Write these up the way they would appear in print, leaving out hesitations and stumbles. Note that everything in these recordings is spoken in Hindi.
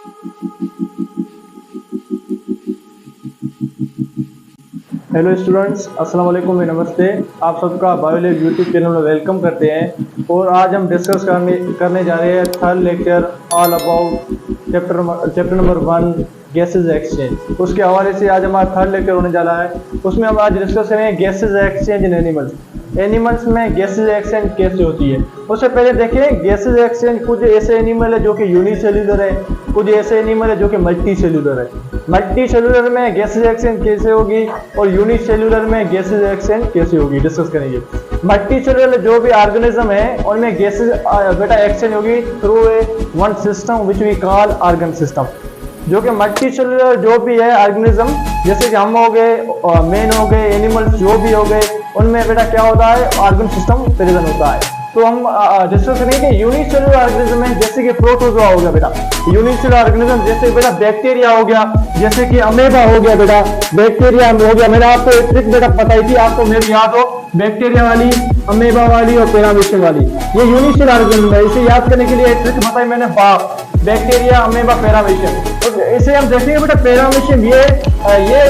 हेलो स्टूडेंट्स, अस्सलाम वालेकुम, नमस्ते। आप सबका बायोलैब यूट्यूब चैनल में वेलकम करते हैं। और आज हम डिस्कस करने जा रहे हैं third lecture all about chapter number 1 gases exchange. उसके हवाले से आज हमारा थर्ड लेक्चर होने जा रहा है। उसमें हम आज डिस्कस करेंगे गैसेज एक्सचेंज इन एनिमल्स में गैसेज एक्सचेंज कैसे होती है। उससे पहले देखें, गैसेज एक्सचेंज कुछ ऐसे एनिमल है जो कि यूनिसेल्यूलर है, कुछ ऐसे एनिमल है जो कि मल्टी सेल्यूलर है। मल्टी सेल्यूलर में गैसेज एक्सचेंज कैसे होगी और यूनिसेल्यूलर में गैसेज एक्सचेंज कैसे होगी, डिस्कस करेंगे। मल्टी सेल्यूलर जो भी ऑर्गेनिज्म है उनमें गैसेज बेटा एक्सचेंज होगी through a one system which we call organ system. जो कि मल्टी सेल्यूलर जो भी है ऑर्गेनिज्म, जैसे कि हम हो गए, मेन हो गए, एनिमल्स जो भी हो गए, उनमें बेटा क्या होता है, ऑर्गन सिस्टम प्रेजेंट होता है। तो हम डिस्कस करेंगे कि यूनिसेल्यूलर ऑर्गेनिज्म है, जैसे कि प्रोटोजोआ हो गया बेटा। यूनिसेल्यूलर ऑर्गेनिज्म जैसे बेटा बैक्टीरिया हो गया, जैसे कि अमेबा हो गया बेटा, बैक्टीरिया हो गया। मैंने आपको एक ट्रिक बेटा बताई थी, आपको मेरे याद हो, बैक्टीरिया वाली, अमेबा वाली और पैरामीशियम वाली, ये यूनिसेल्यूलर ऑर्गेनिज्म है। इसे याद करने के लिए एक ट्रिक बताई मैंने, बैक्टीरिया, अमेबा, पैरामीशियम। तो इसे हम देखेंगे बेटा पैरामीशियम ये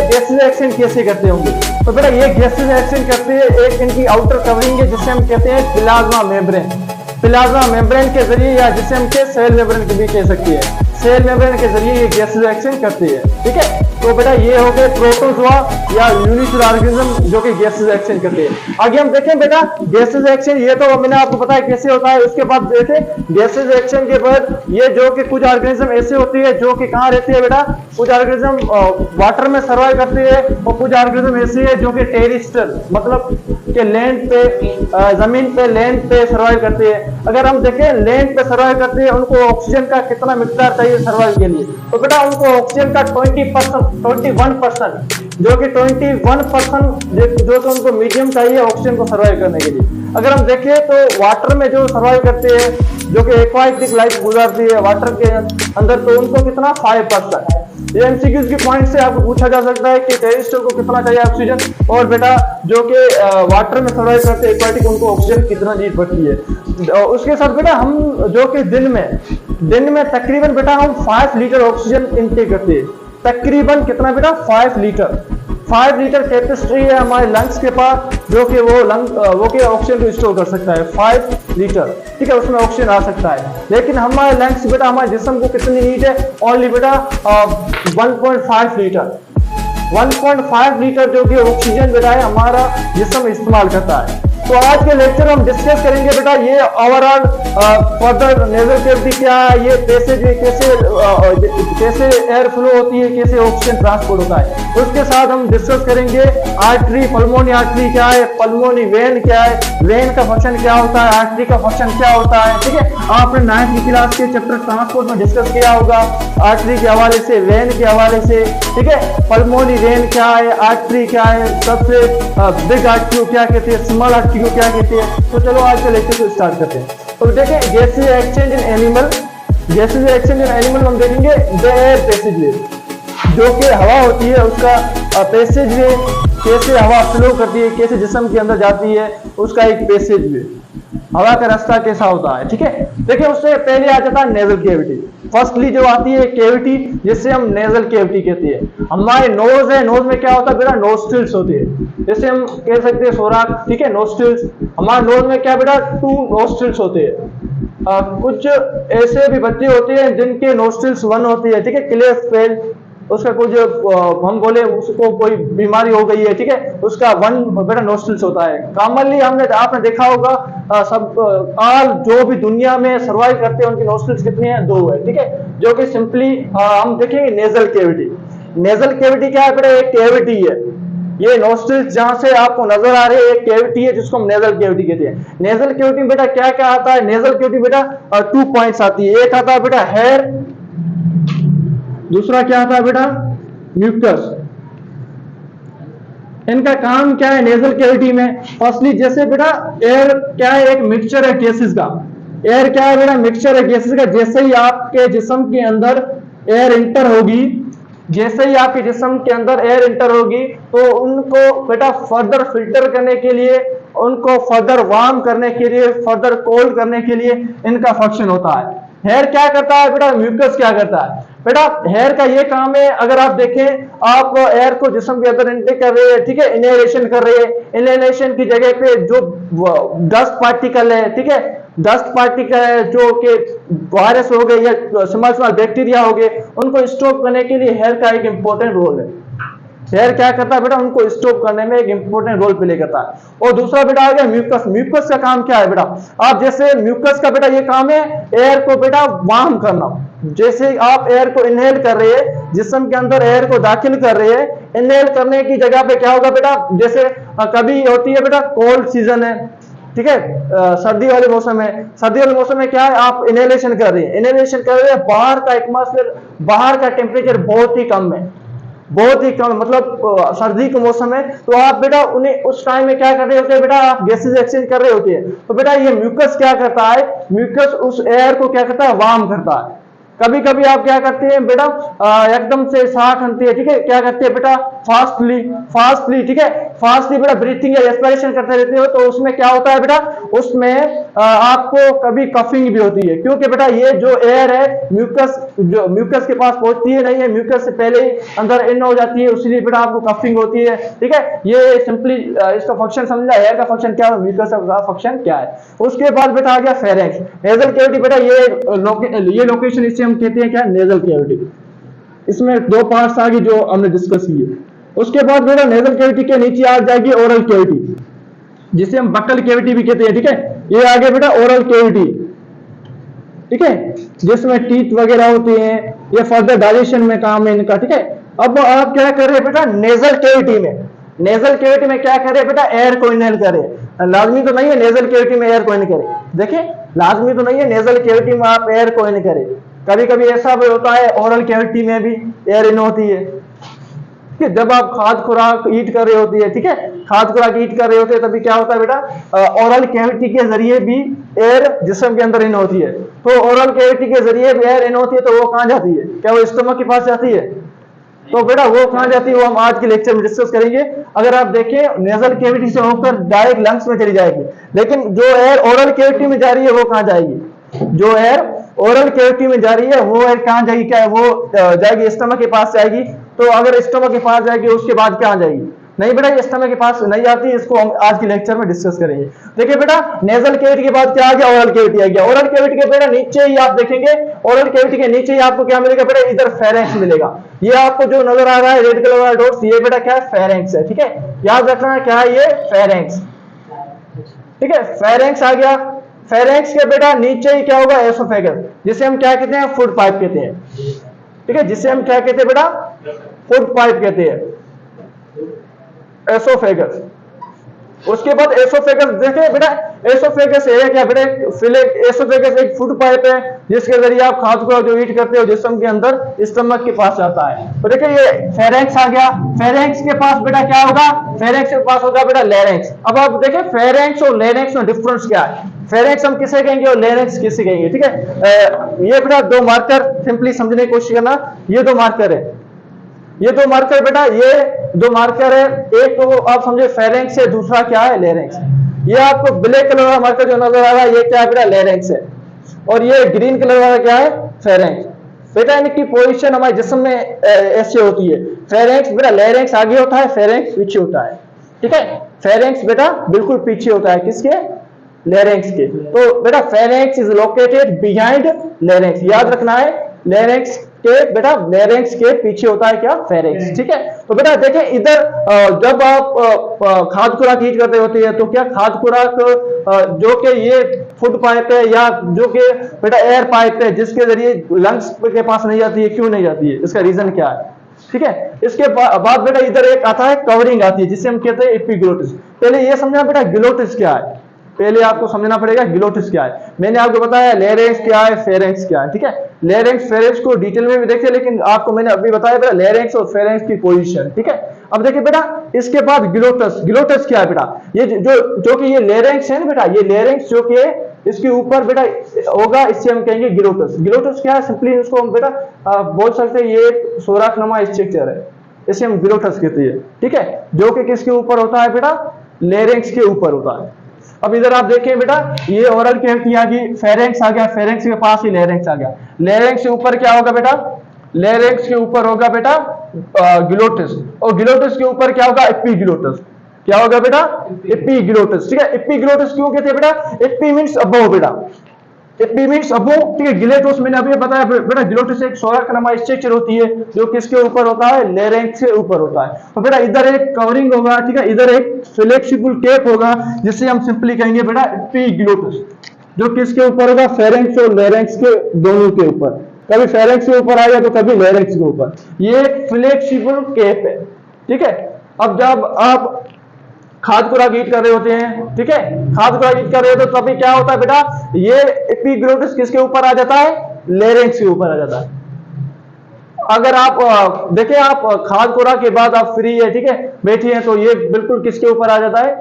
गैसेज एक्सचेंज कैसे करते होंगे। तो बेटा ये गैसेज एक्सचेंज करते हैं, एक इनकी आउटर कवरिंग है जिसे हम कहते हैं प्लाज्मा मेम्ब्रेन। प्लाज्मा मेम्ब्रेन के जरिए, या जिसे हम सेल मेम्ब्रेन भी कह सकते हैं, सेल मेम्ब्रेन के जरिए ये गैसेज एक्सचेंज करते हैं। ठीक है, तो बेटा ये हो गए प्रोटोजोआ या यूनिसेल्यूलर ऑर्गेनिज्म जो कि गैसेज एक्सचेंज करते हैं। आगे हम देखें बेटा गैसेज एक्सचेंज, ये तो मैंने आपको बताया कैसे होता है। उसके बाद देखें गैसेज एक्सचेंज के बाद ये जो कि कुछ ऑर्गेनिज्म ऐसे होती है जो कि कहाँ रहती है बेटा, कुछ ऑर्गेनिज्म वाटर में सर्वाइव करते हैं और कुछ ऑर्गेनिज्म ऐसे है जो कि टेरेस्ट्रियल मतलब कि लैंड पे, जमीन पे, लैंड पे सर्वाइव करते हैं। अगर हम देखें लैंड पे सर्वाइव करते हैं, उनको ऑक्सीजन का कितना मिकदार चाहिए सर्वाइव के लिए, तो बेटा उनको ऑक्सीजन का 21% जो कि 21% जो कि उनको मीडियम चाहिए ऑक्सीजन को सर्वाइव करने के लिए। अगर हम देखें तो वाटर में जो सर्वाइव करते हैं, जो कि एक्वाटिक लाइफ गुजारती है वाटर के अंदर, तो उनको कितना 5%। ये एमसीक्यूज के पॉइंट से आपको पूछा जा सकता है कि टेरेस्ट्रियल को कितना चाहिए ऑक्सीजन, और बेटा जो कि वाटर में सर्वाइव करते हैं एक्वाटिक, उनको ऑक्सीजन कितना नीड पड़ती है। उसके साथ बेटा हम जो कि दिन में तकरीबन बेटा हम 5 लीटर ऑक्सीजन इनटेक करते हैं। तकरीबन कितना बेटा, 5 लीटर कैपेसिटी है हमारे लंग्स के पास, जो कि वो कि ऑक्सीजन को स्टोर कर सकता है 5 लीटर। ठीक है, उसमें ऑक्सीजन आ सकता है। लेकिन हमारे लंग्स बेटा हमारे जिस्म को कितनी नीड है, ओनली बेटा 1.5 लीटर। 1.5 लीटर जो कि ऑक्सीजन बेटा है हमारा जिस्म इस्तेमाल करता है। तो आज के लेक्चर में हम डिस्कस करेंगे बेटा ये ओवरऑल फर्दर नेजल कैविटी क्या है, ये कैसे एयर फ्लो होती है, कैसे ऑक्सीजन ट्रांसपोर्ट होता है। उसके साथ हम डिस्कस करेंगे आर्टरी, पल्मोनी आर्टरी क्या है, पल्मोनी वेन क्या है, वेन का फंक्शन क्या होता है, आर्टरी का फंक्शन क्या होता है। ठीक है, आपने 9th की क्लास के चैप्टर ट्रांसपोर्ट में डिस्कस किया होगा आर्टरी के हवाले से, वेन के हवाले से। ठीक है, पल्मोनी वेन क्या है, आर्टरी क्या है, सबसे बिग आर्टरी को क्या कहते हैं, स्मॉल आर्टरी को क्या कहते हैं। तो चलो आज के लेक्चर को स्टार्ट करते हैं। तो देखें gases exchange in animal, gases exchange in animal हम देखेंगे द एयर पैसेजवे, जो कि हवा होती है उसका पैसेजवे, कैसे हवा फ्लो करती है, कैसे जिस्म के अंदर जाती है, उसका एक पैसेजवे, हवा का रास्ता कैसा होता है। ठीक है, देखिए उससे पहले आ जाता है नेजल कैविटी। फर्स्टली जो आती है कैविटी जिसे हम नेजल कैविटी कहते हैं। हमारे नोज है, नोज में क्या होता है बेटा, नोस्ट्रिल्स होते हैं, जैसे हम कह सकते हैं सोराख। ठीक है, नोस्ट्रिल्स, हमारे नोज में क्या बेटा 2 नोस्ट्रिल्स होते हैं। कुछ ऐसे भी बच्चे होते हैं जिनके नोस्ट्रिल्स 1 होती है। ठीक है, क्लेफ्ट, उसका कुछ हम बोले उसको कोई बीमारी हो गई है, ठीक है, उसका 1 बेटा नोस्ट्रिल्स होता है। कॉमनली आपने देखा होगा जो भी दुनिया में सर्वाइव करते हैं उनकी नोस्ट्रिल्स कितनी है, 2 है। ठीक है, जो कि सिंपली हम देखेंगे नेजल कैविटी। नेजल कैविटी क्या है बेटा, एक कैविटी है, ये नोस्ट्रिल्स जहां से आपको नजर आ रही है एक कैविटी है जिसको हम नेजल कैविटी कहते हैं। नेजल कैविटी में बेटा क्या क्या आता है, नेजल कैविटी बेटा 2 पॉइंट्स आती है। एक आता है बेटा हेयर, दूसरा क्या आता है बेटा म्यूकस। इनका काम क्या है नेजल कैविटी में, फर्स्टली जैसे बेटा एयर क्या है, एक मिक्सचर है गैसेस का। एयर क्या है बेटा, मिक्सचर है गैसेस का। जैसे ही आपके जिस्म के अंदर एयर इंटर होगी, जैसे ही आपके जिस्म के अंदर एयर इंटर होगी, तो उनको बेटा फर्दर फिल्टर करने के लिए, उनको फर्दर वार्म करने के लिए, फर्दर कोल्ड करने के लिए इनका फंक्शन होता है। हेयर क्या करता है बेटा, म्यूकस क्या करता है, बेटा हेयर का ये काम है, अगर आप देखें, आप एयर को जिस्म के अंदर इनटेक कर रहे हैं, ठीक है, इनहेलेशन कर रहे हैं, इनहेलेशन की जगह पे जो डस्ट पार्टिकल है, ठीक है, डस्ट पार्टिकल है जो कि वायरस हो गए या स्मॉल स्मॉल बैक्टीरिया हो गए, उनको स्टॉप करने के लिए हेयर का एक इंपॉर्टेंट रोल है। हेयर क्या करता है बेटा, उनको स्टॉप करने में एक इंपॉर्टेंट रोल प्ले करता है। और दूसरा बेटा आ गया म्यूकस। म्यूकस का काम क्या है बेटा, आप जैसे म्यूकस का बेटा ये काम है एयर को बेटा वार्म करना। जैसे आप एयर को इनहेल कर रहे हैं, जिस्म के अंदर एयर को दाखिल कर रहे हैं, इनहेल करने की जगह पे क्या होगा बेटा, जैसे कभी होती है बेटा कोल्ड सीजन है, ठीक है, सर्दी वाले मौसम है, सर्दी वाले मौसम में क्या है, आप इनहेलेशन कर रहे हैं, इनहेलेशन कर रहे हैं, बाहर का एटमॉस्फेयर, बाहर का टेम्परेचर बहुत ही कम है, बहुत ही कम, मतलब सर्दी का मौसम है, तो आप बेटा उन्हें उस टाइम में क्या कर रहे होते हैं बेटा, आप गैसेज एक्सचेंज कर रहे होते हैं। तो बेटा ये म्यूकस क्या करता है, म्यूकस उस एयर को क्या करता है, वार्म करता है। कभी कभी आप क्या करते हैं बेटा, एकदम से सांस खनते हैं, ठीक है, क्या करते हैं बेटा, फास्टली, ठीक है, फास्टली बेटा ब्रीथिंग या रेस्पिरेशन करते रहते हो, तो उसमें क्या होता है बेटा, उसमें आपको कभी कफिंग भी होती है, क्योंकि बेटा ये जो एयर है म्यूकस, जो म्यूकस के पास पहुंचती है नहीं है, म्यूकस से पहले ही अंदर इन हो जाती है, इसलिए बेटा आपको कफिंग होती है, ठीक है। ये सिंपली इसका फंक्शन समझा, एयर का फंक्शन क्या है, म्यूकस का फंक्शन क्या है। उसके बाद बेटा आ गया फेरेंक्स, नेजल कैविटी। बेटा ये लोकेशन इससे हम कहते हैं क्या, नेजल कैविटी। इसमें दो पार्ट्स आ गए जो हमने डिस्कस किए। उसके बाद बेटा नेजल कैविटी के नीचे आ जाएगी ओरल कैविटी, जिसे हम बक्कल कैविटी भी कहते हैं, ठीक है। ये आगे बेटा ओरल कैविटी, ठीक है, जिसमें टीथ वगैरह होते हैं, ये फर्दर डाइजेशन में काम है इनका, ठीक है। अब आप क्या कर रहे हैं बेटा, नेजल कैविटी में, नेजल कैविटी में क्या करें बेटा, एयर को इनहेल करें। लाजमी तो नहीं है नेजल कैविटी में एयर को इनहेल करें, देखिए लाजमी तो नहीं है नेजल कैविटी में आप एयर को इनहेल करें, कभी कभी ऐसा भी होता है ओरल कैविटी में भी एयर इन होती है, ठीक है। जब आप खाद्य खुराक ईट कर रहे होती है, ठीक है, खाद्य खुराक ईट कर रहे होते हैं, तभी क्या होता है बेटा, ओरल कैविटी के जरिए भी एयर जिस्म के अंदर इन होती है। तो ओरल कैविटी के जरिए भी एयर इन होती है, तो वो कहां जाती है, क्या वो स्टमक के पास जाती है, तो बेटा वो कहां जाती है, वो हम आज के लेक्चर में डिस्कस करेंगे। अगर आप देखें नेजल कैविटी से होकर डायरेक्ट लंग्स में चली जाएगी, लेकिन जो एयर ओरल कैविटी में जा रही है वो कहां जाएगी, जो एयर ओरल कैविटी में जा रही है वो एयर कहां जाएगी, क्या है वो जाएगी स्टमक के पास जाएगी। तो अगर स्टमक के पास जाएगी उसके बाद क्या जाएगी, नहीं बेटा ये स्टमक के पास नहीं आती, इसको हम आज के लेक्चर में डिस्कस करेंगे। देखिए बेटा नेजल कैविटी के बाद क्या आ गया, ओरल कैविटी आ गया। ओरल कैविटी के बेटा नीचे ही आप देखेंगे, ओरल कैविटी के नीचे ही आपको क्या मिलेगा बेटा, इधर फेरेंक्स मिलेगा। ये आपको जो नजर आ रहा है रेड कलर वाला डॉट्स, ये बेटा क्या है, फेरेंक्स है, ठीक है, याद रखना है क्या है ये, फेरेंक्स, ठीक है। फेरेंक्स आ गया, फेरेंक्स के बेटा नीचे ही क्या होगा, एसोफेगस, जिसे हम क्या कहते हैं, फूड पाइप कहते हैं, ठीक है, जिसे हम क्या कहते हैं बेटा, फूड पाइप कहते हैं, एसोफेगस। उसके बाद एसोफेगस देखें बेटा, एसोफेगस है क्या बेटा, एसोफेगस एक फूड पाइप है जिसके जरिए आप खाद्य को जो ईट करते हो जिस्म के अंदर स्टमक के पास जाता है। तो देखिए ये फेरेंक्स आ गया, फेरेंक्स के पास बेटा क्या होगा, फेरेंक्स के पास होगा बेटा लेरेंक्स। अब आप देखें फेरेंक्स और लेरेंक्स में डिफरेंस क्या है, फेरेंक्स हम किसे कहेंगे और लेरेंक्स किसे कहेंगे, ठीक है। ये बेटा दो मार्कर सिंपली समझने की कोशिश करना, ये दो मार्कर है, ये दो मार्कर बेटा, ये दो मार्कर है, एक तो आप समझे फेरेंक्स है, दूसरा क्या है, लेरेंक्स। ये आपको ब्लैक कलर वाला मार्कर जो नजर आ रहा है ये क्या है बेटा, लेरेंक्स है, और ये ग्रीन कलर वाला क्या है, फेरेंक्स। बेटा इनकी पोजीशन हमारे जिस्म में ऐसे होती है, फेरेंक्स बेटा लेरेंक्स आगे होता है, फेरेंक्स पीछे होता है, ठीक है। फेरेंक्स बेटा बिल्कुल पीछे होता है, किसके, लेरेंक्स के। तो बेटा pharynx is located behind larynx, याद रखना है, लेरेंक्स के बेटा लेरेंक्स के पीछे होता है क्या, फेरेंक्स, ठीक है। तो बेटा देखें इधर जब आप खाद्य खुराक ईट करते होते हैं तो क्या खाद्य खुराक जो कि ये फूड पाइप है या जो कि बेटा एयर पाइप है जिसके जरिए लंग्स के पास नहीं जाती है, क्यों नहीं जाती है, इसका रीजन क्या है, ठीक है। इसके बाद बेटा इधर एक आता है कवरिंग आती है जिसे हम कहते हैं एपिग्लोटिस। पहले ये समझना बेटा ग्लोटिस क्या है, पहले आपको समझना पड़ेगा ग्लोटिस क्या है। मैंने आपको बताया लेरेंक्स क्या है, फेरेंक्स क्या है, ठीक है। लेरेंक्स फेरेंक्स को डिटेल में भी देखिए, लेकिन आपको मैंने अभी बताया बेटा लेरेंक्स और फेरेंक्स की पोजीशन, ठीक है। अब देखिए बेटा इसके बाद ग्लोटस, ग्लोटस क्या है बेटा, ये जो कि ये लेरेंक्स है ना बेटा, ये लेरेंक्स जो कि इसके ऊपर बेटा होगा, इससे हम कहेंगे ग्लोटस। ग्लोटस क्या है, सिंपली इसको हम बेटा बोल सकते हैं ये सोराखनुमा स्ट्रक्चर है, इसे हम ग्लोटस कहते हैं, ठीक है, जो कि किसके ऊपर होता है बेटा, लेरेंक्स के ऊपर होता है। अब इधर आप देखें बेटा ये ओरल कैविटी आ गई, फेरेंक्स आ गया, फेरेंक्स के पास ही लेरेंक्स आ गया, लेरेंक्स से ऊपर क्या होगा बेटा, लेरेक्स के ऊपर होगा बेटा ग्लोटिस, और ग्लोटिस के ऊपर क्या होगा, एपिग्लोटिस। क्या होगा बेटा, एपिग्लोटिस। ठीक है, एपिग्लोटिस क्यों कहते हैं बेटा, एपी मींस अबव बेटा, एपी मींस अबव। ठीक है, ग्लेटोस मैंने अभी बताया बेटा, ग्लोटिस एक सोराक्रमा स्ट्रक्चर होती है जो किसके ऊपर होता है, लेरेंक्स के ऊपर होता है। तो बेटा इधर एक कवरिंग होगा, ठीक है, इधर एक फ्लेक्सिबल कैप होगा जिससे हम सिंपली कहेंगे बेटा एपिग्लोटिस, जो किसके ऊपर होगा, फेरेंक्स और लेरेंक्स के दोनों के ऊपर। कभी फेरेंक्स के ऊपर आएगा तो कभी लेरेंक्स के ऊपर। ये फ्लेक्सिबल कैप है। ठीक है, अब जब आप खाद खुराक ईट कर रहे होते हैं, ठीक है, खाद खुराक ईट कर रहे हो तो तभी क्या होता है बेटा, ये एपिग्लोटिस किसके ऊपर आ जाता है, लेरेंक्स के ऊपर आ जाता है। अगर आप देखें, आप खाद खुराक के बाद आप फ्री है, ठीक है, बैठिए हैं, तो ये बिल्कुल किसके ऊपर आ जाता है,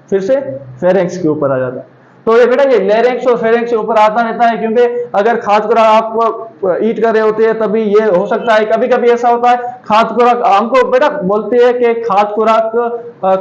फिर से फेरेंक्स के ऊपर आ जाता है। तो ये बेटा ये लेरेंक्स और फेरेंक्स के ऊपर आता रहता है, क्योंकि अगर खाद खुराक आप ईट कर रहे होते हैं तभी ये हो सकता है। कभी कभी ऐसा होता है खाद खुराक हमको बेटा बोलते हैं कि खाद खुराक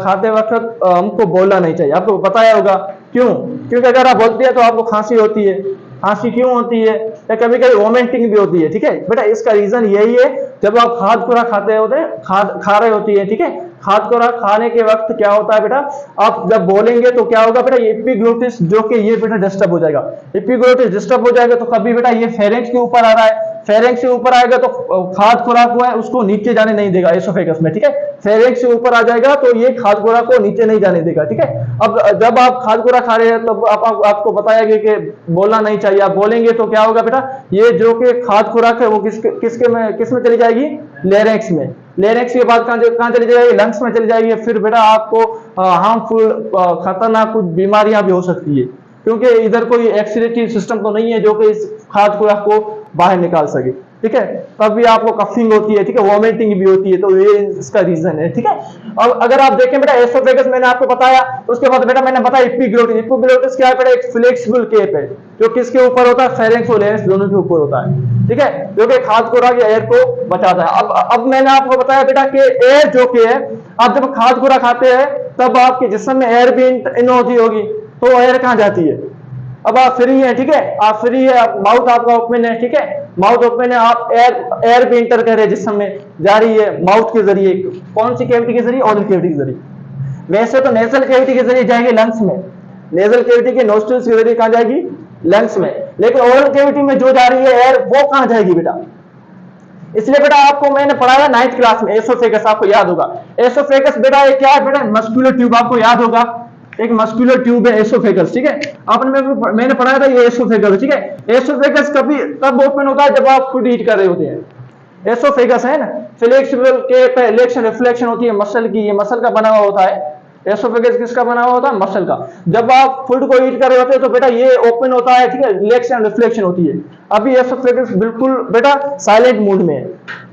खाते वक्त हमको बोलना नहीं चाहिए, आपको बताया होगा क्यों, क्योंकि अगर आप बोलते हैं तो आपको खांसी होती है। खांसी क्यों होती है, या कभी कभी वोमिटिंग भी होती है। ठीक है बेटा, इसका रीजन यही है, जब आप खाद खुराक खाते होते हैं, खा रहे होती है, ठीक है, खाद खुराक खाने के वक्त क्या होता है बेटा, आप जब बोलेंगे तो क्या होगा बेटा, एपिग्लोटिस जो कि ये बेटा डिस्टर्ब हो जाएगा। एपिग्लोटिस डिस्टर्ब हो जाएगा तो कभी बेटा ये फेरेंक्स के ऊपर आ रहा है, फेरेंक्स से ऊपर आएगा तो खाद खुराक हुआ है उसको नीचे जाने नहीं देगा एसोफेगस में। ठीक है, फेरेंक्स से ऊपर आ जाएगा तो ये खाद खुराक को नीचे नहीं जाने देगा। ठीक है, अब जब आप खाद खुराक खा रहे हैं तब आपको बताया गया कि बोलना नहीं चाहिए, आप बोलेंगे तो क्या होगा बेटा, ये जो कि खाद खुराक है वो किस में चली जाएगी, लेरेंक्स में। लेरेंक्स के बाद कहां चली जाएगी, लंग्स में चली जाएगी। फिर बेटा आपको हार्मफुल खतरनाक कुछ बीमारियां भी हो सकती है, क्योंकि इधर कोई एक्सीडेटरी सिस्टम तो नहीं है जो कि इस खाद खुराक को बाहर निकाल सके। ठीक है, तब भी आपको कफिंग होती है, ठीक है, वोमिटिंग भी होती है, तो ये इसका रीजन है। ठीक है, अब अगर आप देखें बेटा एसोफेगस मैंने आपको बताया, उसके बाद बेटा मैंने बताया एपिग्लोटिस। एपिग्लोटिस क्या है बेटा, एक फ्लेक्सिबल कैप है जो किसके ऊपर होता है, फेरेंक्स और लेरेंक्स दोनों के ऊपर होता है। ठीक है, जो कि खाद खुराक या एयर को बचाता है। अब मैंने आपको बताया बेटा कि एयर जो कि है, आप जब खाद खुराक खाते हैं तब आपके जिस्म में एयर भी इन होती होगी, तो एयर कहां जाती है, अब आप फ्री है, ठीक है, आप फ्री है, माउथ आपका ओपन है, ठीक है, माउथ ओपन है, आप एयर भी इंटर कर रहे हैं जिस्म में, जा रही है माउथ के जरिए। कौन सी कैविटी के जरिए, ओरल कैविटी के जरिए। वैसे तो नेजल कैविटी के जरिए जाएगी लंग्स में, नेजल कैविटी के नोस्ट्रिल्स के जरिए कहां जाएगी, लंग्स में, लेकिन ओरल कैविटी में जो जा रही है एयर वो कहां जाएगी बेटा। इसलिए बेटा आपको मैंने पढ़ाया 9th क्लास में एसोफेगस, आपको याद होगा। एसोफेगस बेटा ये क्या है बेटा, मस्कुलर ट्यूब, आपको याद होगा, एक मस्कुलर ट्यूब है एसोफेगस। ठीक है, आपने मैंने पढ़ाया था ये एसोफेगस। ठीक है, एसोफेगस कभी तब ओपन होता है जब आप फूड ईट कर रहे होते हैं। एसोफेगस है ना, फ्लेक्सिबल के इलेक्शन रिफ्लेक्शन होती है मसल की, ये मसल का बना हुआ होता है। एसोफेगस किसका बना हुआ होता है, मसल का। जब आप फूड को ईट कर रहे होते हैं तो बेटा ये ओपन होता है, ठीक है, रिलेक्शन रिफ्लेक्शन होती है। अभी एसोफेगस बिल्कुल बेटा साइलेंट मोड में है,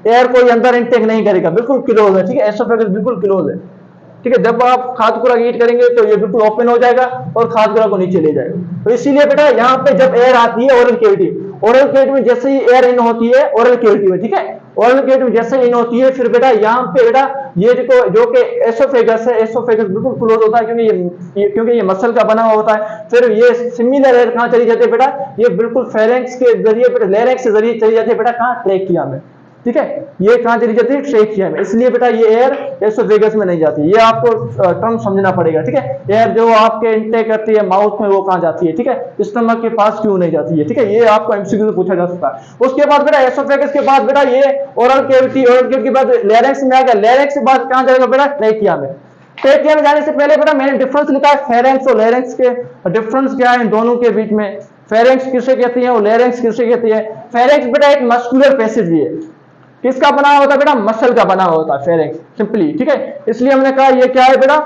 एयर कोई अंदर इनटेक नहीं करेगा, बिल्कुल क्लोज है। ठीक है, एसोफेगस बिल्कुल क्लोज है। ठीक है, जब आप खाद खुराक ईट करेंगे तो ये बिल्कुल ओपन हो जाएगा और खाद खुराक को नीचे ले जाएगा। तो इसीलिए बेटा यहाँ पे जब एयर आती है ओरल कैविटी, ओरल कैविटी में जैसे ही एयर इन होती है ओरल कैविटी में, ठीक है, ओरल कैविटी में जैसे इन होती है, फिर बेटा यहाँ पे बेटा ये जो कि एसोफेगस है, एसोफेगस बिल्कुल क्लोज होता है, क्योंकि ये मसल का बना हुआ होता है। फिर ये सिमिलर एयर कहाँ चली जाती है बेटा, ये बिल्कुल फेरेंक्स के जरिए बेटा, लेरेंक्स के जरिए चली जाती है बेटा, कहाँ, ट्रेकिया में। ठीक है, ये कहां चली जाती है, ट्रेकिया में। इसलिए बेटा ये एयर एसोफेगस में नहीं जाती, ये आपको टर्म समझना पड़ेगा। ठीक है, एयर जो आपके इंटेक करती है माउथ में वो कहां जाती है, ठीक है, स्टमक के पास क्यों नहीं जाती है। ठीक है, ये आपको एमसीक्यू से पूछा जा सकता है। उसके बाद बेटा एसोफेगस के बाद बेटा ये ओरल कैविटी, ओरल कैविटी के बाद लेरेंक्स में आ गया, लेरेंक्स के बाद कहां जाएगा बेटा, ट्रेकिया में। ट्रेकिया में जाने से पहले बेटा मैंने डिफरेंस लिखा है, फेरेंक्स और लेरेंक्स के डिफरेंस क्या है इन दोनों के बीच में। फेरेंक्स किसे कहती है और लेरेंक्स किसे कहती है। फेरेंक्स बेटा एक मस्कुलर पैसेज है, किसका बना होता है बेटा, मसल का बना होता है फेरेंक्स, सिंपली। ठीक है, इसलिए हमने कहा ये क्या है बेटा,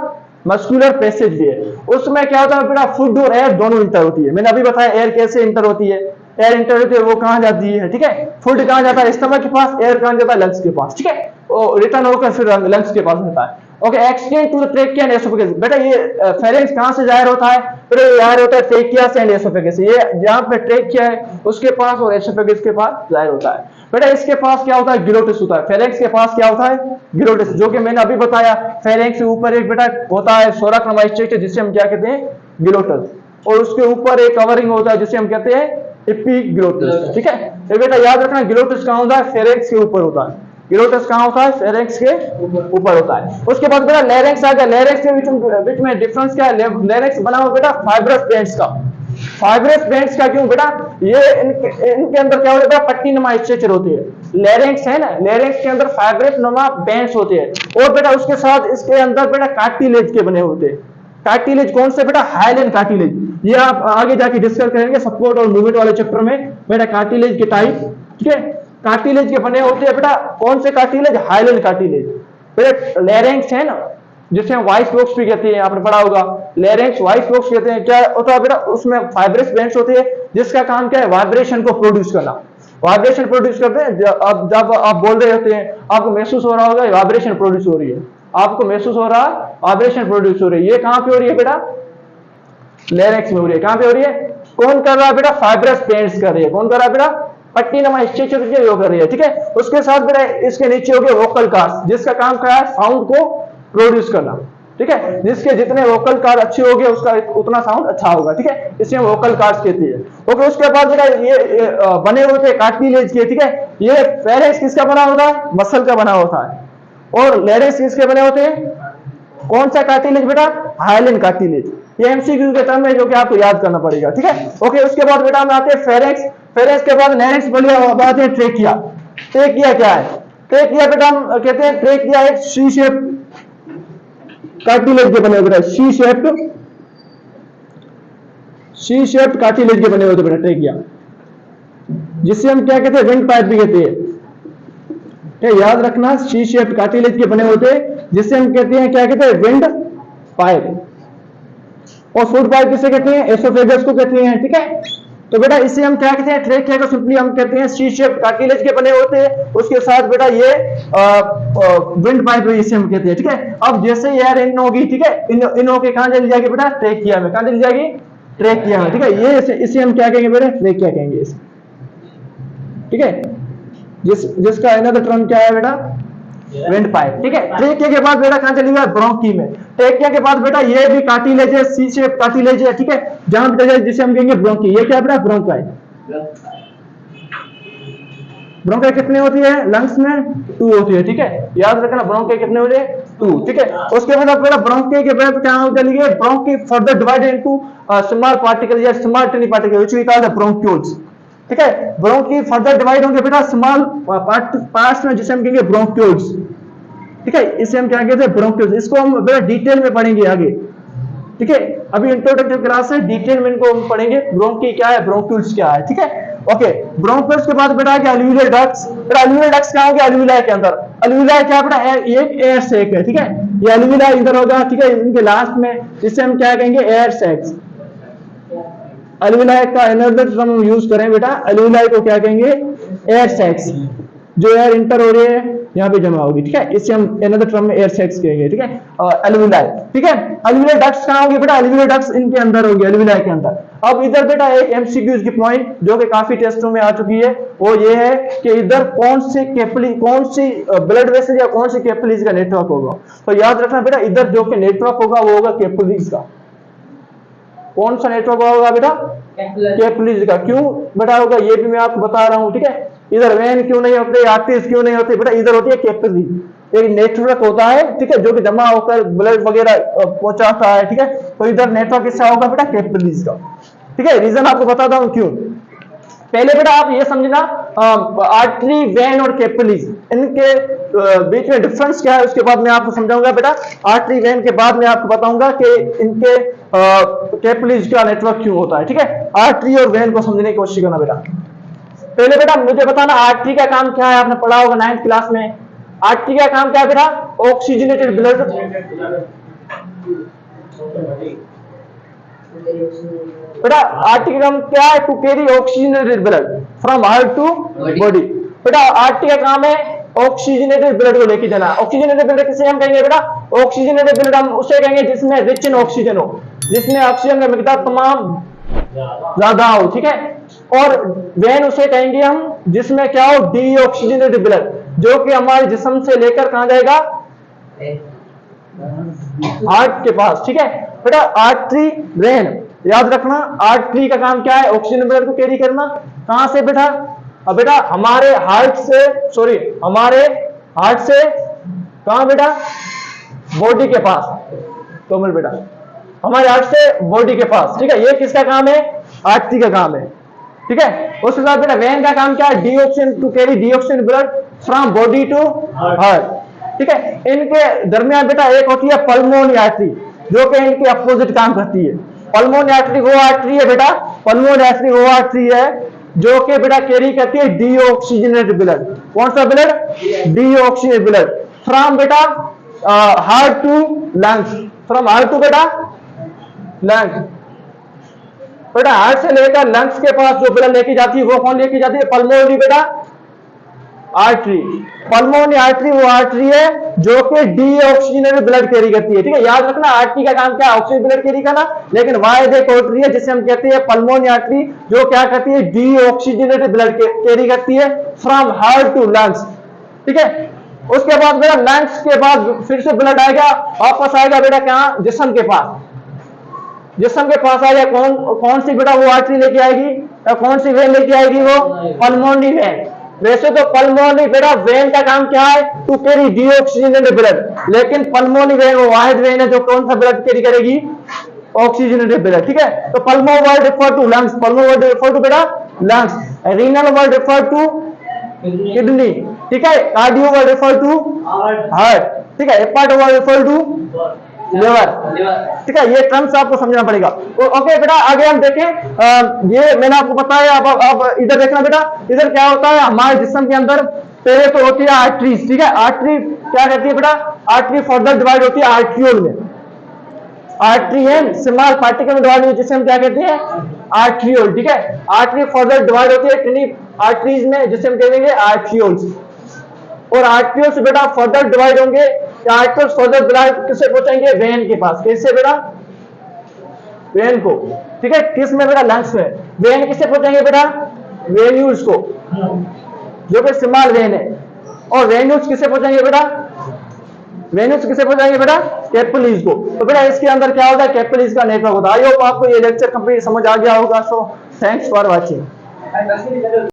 मस्कुलर पैसेज भी है। उसमें क्या होता है बेटा, फूड और एयर दोनों इंटर होती है। मैंने अभी बताया एयर कैसे इंटर होती है, एयर इंटर होती है वो कहां जाती है, ठीक है, फूड कहां जाता है, स्टमक के पास, एयर कहां जाता है, लंग्स के पास। ठीक है, रिटर्न होकर फिर लंग्स के पास होता है। Okay, extend to the trachea and oesophagus. बेटा ये फेरेंक्स कहां से जाहिर होता है, बेटा ये जाहिर होता है ट्रेकिया से एंड एसोफेगस। ये जहां पे ट्रेकिया है उसके पास और एसोफेगस के पास जाहिर होता है। बेटा इसके पास क्या होता है, ग्लोटिस होता है। फेरेंक्स के पास क्या होता है, ग्लोटिस, जो कि मैंने अभी बताया। फेरेंक्स के ऊपर एक बेटा होता है सोराक्रमा स्ट्रक्चर जिसे हम क्या कहते हैं, ग्लोटिस, और उसके ऊपर एक कवरिंग होता है जिसे हम कहते हैं एपिग्लोटिस, ठीक है। ये बेटा याद रखना, ग्लोटिस कहाँ होता है? फेरेंक्स के ऊपर होता है। ग्लोटिस कहाँ होता है? फेरेंक्स के ऊपर होता है। उसके बाद बेटा लैरिंक्स आ गया। लैरिंक्स के बीच में डिफरेंस क्या है? लैरिंक्स बना हुआ बेटा फाइब्रस बैंड्स का। फाइब्रस बैंड्स का क्यों बेटा? ये इनके अंदर क्या होता है? पट्टी नुमा स्ट्रक्चर होती है। लैरिंक्स है ना, लैरिंक्स के अंदर फाइब्रस नुमा बैंड्स होते हैं। और बेटा उसके साथ इसके अंदर बेटा कार्टिलेज के बने होते हैं। कार्टिलेज कौन से बेटा? हाइलन कार्टिलेज। ये आप आगे जाके डिस्कस करेंगे सपोर्ट और मूवमेंट वाले चैप्टर में बेटा, कार्टिलेज के टाइप, ठीक है। कार्टिलेज के बने होते हैं बेटा, कौन से कार्टिलेज? हाइलन कार्टिलेज। बेटा लैरिंक्स है ना, जिसे हम वॉइस बॉक्स भी कहते हैं, आपने पढ़ा होगा। लैरिंक्स वॉइस बॉक्स कहते हैं। क्या होता है बेटा? उसमें फाइब्रस बैंड्स होते हैं, जिसका काम क्या है? वाइब्रेशन को प्रोड्यूस करना। वाइब्रेशन प्रोड्यूस करते हैं। जब आप बोल रहे होते हैं, आपको महसूस हो रहा होगा वाइब्रेशन प्रोड्यूस हो रही है। आपको महसूस हो रहा है वाइब्रेशन प्रोड्यूस हो रही है। ये कहां पे हो रही है बेटा? लैरिंक्स में हो रही है। कहां पे हो रही है? कौन कर रहा है बेटा? फाइब्रस बैंड्स कर रही है। कौन कर रहा है बेटा? पट्टी नमा स्ट्रक्चर जो कर रही है, ठीक है। उसके साथ बेटा इसके नीचे हो गया वोकल कार्ड्स, जिसका काम क्या है? साउंड को प्रोड्यूस करना, ठीक है। जिसके जितने वोकल कार्ड अच्छे होंगे उसका उतना साउंड अच्छा होगा, ठीक है। इसे हम वोकल कार्ड्स कहते हैं। ओके, उसके बाद बेटा ये बने हुए थे कार्टिलेज के, ठीक है। ये फेरेंक्स किसका बना होता है? मसल का बना होता है। और लैरिंक्स किसके बने होते हैं? कौन सा कार्टिलेज बेटा? हाइलन कार्टिलेज। ये एमसीक्यू के टर्म है जो कि आपको याद करना पड़ेगा, ठीक है। ओके, उसके बाद बेटा हम आते हैं फेरेंक्स। फेरेंक्स के बाद लैरिंक्स बोलिए, अब आते हैं ट्रेकिया। ट्रेकिया क्या है? ट्रेकिया बेटा हम कहते हैं ट्रेकिया एक सी शेप कार्टिलेज के बने हुए बेटा, सी शेप्ड कार्टिलेज के बने हुए बेटा ट्रेकिया, जिससे हम क्या कहते हैं? विंड पाइप भी कहते हैं। याद रखना, सी शेप्ड कार्टिलेज के बने होते हैं, जिससे हम कहते हैं क्या कहते हैं? Wind pipe. और फूड पाइप किसे कहते हैं? एसोफेगस को कहते हैं, ठीक है। तो बेटा इसे हम क्या कहते हैं? ट्रेकिया को सिंपली हम कहते हैं सी शेप्ड कार्टिलेज के बने होते हैं। उसके साथ बेटा ये विंड पाइप इसे हम कहते हैं, ठीक है। अब जैसे एयर इन होगी, ठीक है, इन होके कहां चली जाएगी बेटा? ट्रेकिया में। कहां चली जाएगी? ट्रेकिया में, ठीक है। ये इसे हम क्या कहेंगे बेटा? ट्रेकिया कहेंगे इसे, ठीक है। जिसका अनदर टर्म क्या है बेटा? विंड पाइप, ठीक है। ट्रेकिया के बाद बेटा कहां चली गया? ब्रोंकी में। ट्रेकिया के बाद बेटा ये भी कार्टिलेज है, सी शेप कार्टिलेज है, ठीक है, जहां बेटा जिसे हम कहेंगे ब्रोंकी। ये क्या बेटा? ब्रोंकाई। ब्रोंकाई कितने होती है? लंग्स में 2 होती है, ठीक है। याद रखना, ब्रोंकाई कितने होते हैं? 2, ठीक है। उसके बाद बेटा ब्रोंकाई के बाद क्या चली गई? Bronchi further divided into small particle या small tiny particle which we call the bronchioles, ठीक है। ब्रोंकी फर्दर डिवाइड होंगे बेटा स्मॉल पार्ट्स में, जिसे हम कहेंगे ब्रोंक्यूल्स, ठीक है। इसे हम क्या कहते हैं? ब्रोंक्यूल्स। इसको हम बेटा डिटेल में पढ़ेंगे आगे, ठीक है। अभी इंट्रोडक्टरी क्लास है, डिटेल में इनको हम पढ़ेंगे। ब्रोंकी क्या है, ब्रोंक्यूल्स क्या है, ठीक है। ओके, ब्रोंक्यूल्स के बाद बेटा क्या? अलवियोलर डक्ट्स। बेटा अलवियोलर डक्ट्स कहां होंगे? अलवियोलाई के अंदर। अलवियोलाई क्या बेटा? एक एयर सैक है, ठीक है। ये अलवियोलाई इधर होगा, ठीक है, इनके लास्ट में, जिसे हम क्या कहेंगे? Air sacs. अलवियोलाई का अनदर टर्म यूज करें बेटा, अलवियोलाई को क्या कहेंगे? Air sacs. जो एयर इंटर हो रही है यहाँ पे जमा होगी, ठीक है, इससे हम अनदर टर्म में एयर सैक्स कहेंगे, ठीक है। अलवियोलाई, ठीक है। अलवियोलर डक्ट्स कहां होंगे बेटा? अलवियोलर डक्ट्स इनके अंदर होंगे, अलवियोलाई के अंदर। अब इधर बेटा एक एमसीक्यूज की पॉइंट जो कि काफी टेस्टों में आ चुकी है, वो ये है कि इधर कौन सी ब्लड वेसल या कौन सी कैपिलरीज का नेटवर्क होगा। तो याद रखना बेटा, इधर जो कि नेटवर्क होगा वो होगा कैपिलरीज का। कौन सा नेटवर्क होगा बेटा? कैपिलरीज का। क्यों बेटा होगा ये भी मैं आपको बता रहा हूं, ठीक है। इधर वेन क्यों नहीं होते, आर्टरीज क्यों नहीं होते बेटा? इधर होती है कैपिलरी। एक नेटवर्क होता है, ठीक है, जो कि जमा होकर ब्लड वगैरह पहुंचाता है, ठीक है। तो इधर नेटवर्क किसका होगा बेटा? कैपिलरीज का, ठीक है। रीजन आपको बताता हूं क्यों। पहले बेटा आप ये समझना, आर्टरी, वेन और कैपिलरीज, इनके बीच में डिफरेंस क्या है, उसके बाद मैं आपको समझाऊंगा बेटा। आर्टरी, वेन के बाद मैं आपको बताऊंगा कि इनके कैपिलरीज का नेटवर्क क्यों होता है, ठीक है। आर्टरी और वेन को समझने की कोशिश करना बेटा। पहले बेटा मुझे बताना, आर्टरी का काम क्या है? आपने पढ़ा होगा 9th क्लास में। आर्टरी का काम क्या है बेटा? Oxygenated blood. बेटा आर्टरी का काम क्या है? To carry oxygenated blood from heart to body. बेटा आर्टरी का काम है ऑक्सीजनेटेड ब्लड को लेके जाना। ऑक्सीजनेटेड ब्लड किसे हम कहेंगे बेटा? ऑक्सीजनेटेड ब्लड हम उसे कहेंगे जिसमें रिच इन ऑक्सीजन हो, जिसमें ऑक्सीजन का मिकदार तमाम ज्यादा हो, ठीक है। और वेन उसे कहेंगे हम जिसमें क्या हो? डीऑक्सीजनेटेड ब्लड, जो कि हमारे जिस्म से लेकर कहां जाएगा? हार्ट के पास, ठीक है। बेटा आर्टरी, वेन, याद रखना आर्टरी का काम क्या है, ऑक्सीजन ब्लड को कैरी करना। कहां से बेटा, अब बेटा हमारे हार्ट से, सॉरी हमारे हार्ट से कहां बेटा, बॉडी के पास, तो मिल बेटा हमारे हार्ट से बॉडी के पास, ठीक है। ये किसका काम है, आर्टरी का काम है, ठीक है। उसके साथ बेटा वेन का काम क्या है, deoxygen to carry deoxygen blood from body to heart, ठीक है। इनके दरमियान बेटा एक होती है पल्मोनरी आर्टरी, जो कि इनके अपोजिट काम करती है। पल्मोनरी आर्टरी वो आर्टरी है बेटा, पल्मोनरी आर्टरी वो आर्टरी है जो कि बेटा कैरी करती है डीऑक्सीजनेटेड ब्लड। कौन सा ब्लड, डीऑक्सीजनेटेड ब्लड फ्रॉम बेटा heart to lungs, from heart to बेटा लंग्स। बेटा हार्ट से लेकर लंग्स के पास जो ब्लड लेके जाती है वो कौन लेके जाती है, पल्मोनरी बेटा आर्टरी। पल्मोनरी आर्टरी वो आर्टरी है जो कि डीऑक्सीजनेटेड ब्लड कैरी करती है, ठीक है। याद रखना आर्टरी का काम क्या है, ऑक्सीजन ब्लड कैरी करना, लेकिन वायद एक आर्टरी है जिसे हम कहते हैं पल्मोनरी आर्टरी, जो क्या करती है, डीऑक्सीजनेटेड ब्लड कैरी करती है फ्रॉम हार्ट टू लंग्स, ठीक है। उसके बाद बेटा लंग्स के बाद फिर से ब्लड आएगा, वापस आएगा बेटा क्या, जिस्म के पास, जिस्म के पास आएगा। कौन सी बेटा वो आर्टरी लेके आएगी, कौन सी वेन लेके आएगी, वो पल्मोनरी वेन। वैसे तो पल्मोनरी बेटा वेन का काम क्या है, टू कैरी डीऑक्सीजनेटेड ब्लड, लेकिन पल्मोनरी वेन वो वाहिद वेन है जो कौन सा ब्लड कैरी करेगी, ऑक्सीजनेटेड ब्लड, ठीक है। तो pulmo word refer to lungs, pulmo word refer to बेटा lungs, renal word refer to kidney, ठीक है। Cardio word refer to heart, ठीक है। Hepat word refer to liver, ठीक है। ये टर्म्स आपको समझना पड़ेगा। ओके बेटा आगे हम देखें, ये मैंने आपको बताया। अब इधर देखना बेटा, इधर क्या होता है हमारे जिस्म के अंदर, पहले तो होती है आर्टरीज, ठीक है। आर्टरी क्या कहती है बेटा, आर्टरी फर्दर डिवाइड होती है आर्ट्रियोल में, आर्टरी एंड स्मॉल पार्टिकल में डिवाइड होती है, जिसे हम क्या कहते हैं, आर्ट्रियोल, ठीक है। आर्टरी फर्दर डिवाइड होती है कितनी आर्टरीज में, जिसे हम कहेंगे आर्ट्रियोल्स, और आर्ट्रियोल्स बेटा फर्दर डिवाइड होंगे, आर्ट्रियोल्स फर्दर डिवाइड किससे पहुंचाएंगे, वेन के पास। कैसे बेटा, वेन को, ठीक है। किस में बेटा, लंग्स में। वेन किससे पहुंचाएंगे बेटा, वेन्यूल्स को, जो कि स्मॉल वेन है। और वेन्यूल्स किससे पहुंचाएंगे बेटा, वेन्यूल्स किससे पहुंचाएंगे बेटा, कैपिलरीज को। तो बेटा इसके अंदर क्या होता है, कैपिलरीज का नेटवर्क होता है। आई होप आपको ये लेक्चर कंप्लीट समझ आ गया होगा। So thanks for watching.